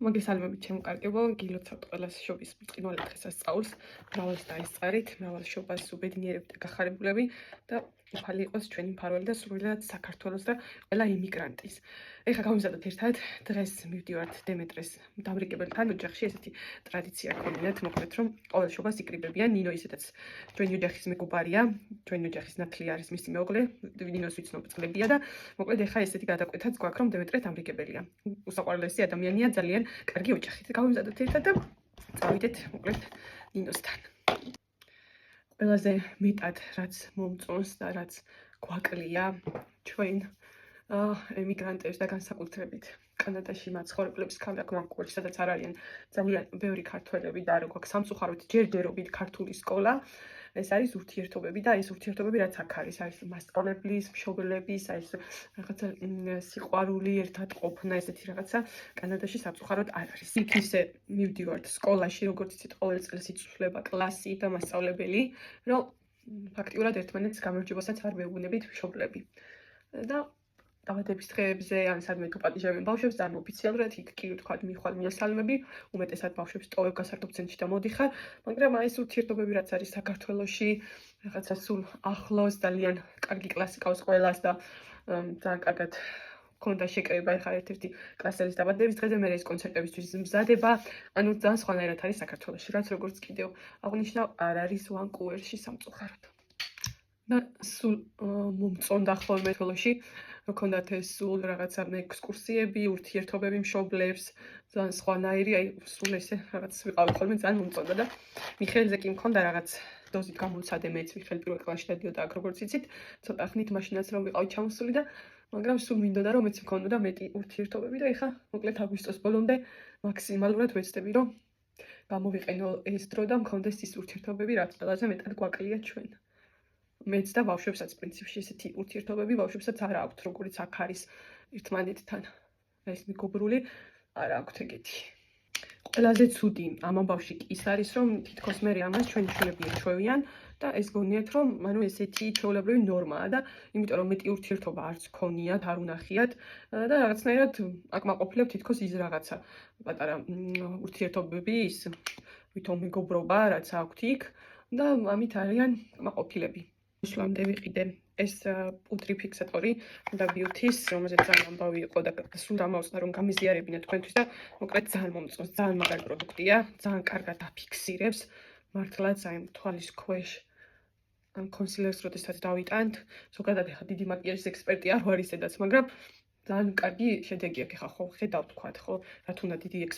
მოგესალმებით ჩემო კარგებო, გილოცავთ ყველას შობის ბრწყინვალე დღესასწაულს, მრავალს დაესწარით, მრავალ შობას უბედნიერებით და გახარებულები და უფალი იყოს ჩვენი მფარველი და სრულიად საქართველოს და ყველა იმიგრანტის. ეხლა გავიმზადოთ ერთად, დღეს მივდივართ დემეტრეს დამრიგებელთან ოჯახში, ესეთი ტრადიცია გქონდათ, მოკლედ რომ ყოველ შობას იკრიბებიან. ნინო ისედაც ჩვენი ოჯახის მეგობარია, ჩვენი ოჯახის ნათლი არის მისი მეუღლე, ნინოს ვიცნობ წყლებია და მოკლედ ეხლა ესეთი გადაკვეთაც გვაქვს, რომ დემეტრე დამრიგებელია. უსაყვარლესი ადამიანია, ძალიან კარგი ოჯახით. გავიმზადოთ ერთად და წავიდეთ მოკლედ ნინოსთან. ყველაზე მეტად რაც მომწონს და რაც გვაკლია ჩვენ ემიგრანტებს და განსაკუთრებით კანადაში მაცხოვრებლებს ქალაქ ვანკუვერში, სადაც არ არიან ძალიან ბევრი ქართველები და არ გვაქვს სამწუხაროდ ჯერჯერობით ქართული სკოლა. ეს არის ურთიერთობები და ეს ურთიერთობები რაც აქ არის მასწავლებლის, მშობლების, რაღაცა სიყვარული, ერთად ყოფნა, ესეთი რაღაცა კანადაში სამწუხაროდ არ არის. იქ ისე მივდივართ სკოლაში, როგორც იცით, ყოველ წელს იცვლება კლასი და მასწავლებელი, რომ ფაქტიურად ერთმანეთს გამარჯვებასაც არ ვეუბნებით მშობლები. და დაბადების დღეებზე, ან სადმე თუ პატიჟებენ ბავშვებს, ძალიან ოფიციალურად იქ კი ვთქვათ მიხვალ მიესალმები, უმეტესად ბავშვებს ტოვებ გასართობ ცენტრში და მოდიხარ, მაგრამ ეს ურთიერთობები რაც არის საქართველოში, რაღაცა სულ ახლოს, ძალიან კარგი კლასი ყავს ყველას და ძალიან კარგად ქონდა შეკრება ეხლა ერთ-ერთი კლასელის დაბადების დღეზე, მე ეს კონცერტებისთვის მზადება, ანუ ძალიან სხვანაირად არის საქართველოში, რაც როგორც კიდევ აღნიშნავ, არ არის ვანკუვერში სამწუხაროდ. და სულ მომწონდა ხოლმე თოლოში, გქონდათ ეს სულ რაღაცა ექსკურსიები, ურთიერთობები მშობლებს, ძალიან სხვანაირი, აი სულ ესე რაღაც ვიყავი ხოლმე, ძალიან მომწონდა და მიხეილზე კი მქონდა რაღაც დოზით გამოცადე მეც მიხეილ პირველ კლასში დადიოდა აქ როგორც იცით, ცოტა ხნით მაშინაც რომ ვიყავი ჩამოსული და მაგრამ სულ მინდოდა რომ მეც მქონოდა მეტი ურთიერთობები და ეხლა მოკლედ აგვისტოს ბოლომდე მაქსიმალურად ვეცდები რომ გამოვიყენო ეს დრო და მქონდეს ის ურთიერთობები რაც ყველაზე მეტად გვაკლია ჩვენ. მეც და ბავშვებსაც პრინციპში ესეთი ურთიერთობები ბავშვებსაც არ აქვთ, როგორც აქ არის ერთმანეთთან ეს მეგობრული, არ აქვთ ეგეთი. ყველაზე ცუდი ამ ამბავში კი ის არის, რომ თითქოს მე ამას ჩვენი შვილები ეჩვევიან და ეს გონიათ, რომ ანუ ესეთი ჩვეულებრივი ნორმაა და იმიტომ რომ მეტი ურთიერთობა არც გქონიათ, არ უნახიათ და რაღაცნაირად აკმაყოფილებ თითქოს ის რაღაცა პატარა ურთიერთობები, ის ვითომ მეგობრობა, რაც აქვთ იქ და ამით არიან კმაყოფილები. шлამდე ვიყიდე ეს პუდრი ფიქსატორი და ბიუთის, რომელზეც ძალიან ამბავი იყო და სულ დამაუწყდა რომ გამიზიარებინა თქვენთვის და მოკლედ ძალიან მომწონს, ძალიან მაგარი პროდუქტია, ძალიან კარგად აფიქსირებს, მართლაც აი თვალის ქვეშ ან კონსილერს როდესაც დავიტანთ, ზოგადად ეხა დიდი მაკიაჟის ექსპერტი არ ვარ ისედაც, მაგრამ ძალიან კარგი შედეგი აქვს, ეხა ხო ხედავთ თქვათ, ხო, რა თქმა უნდა დიდი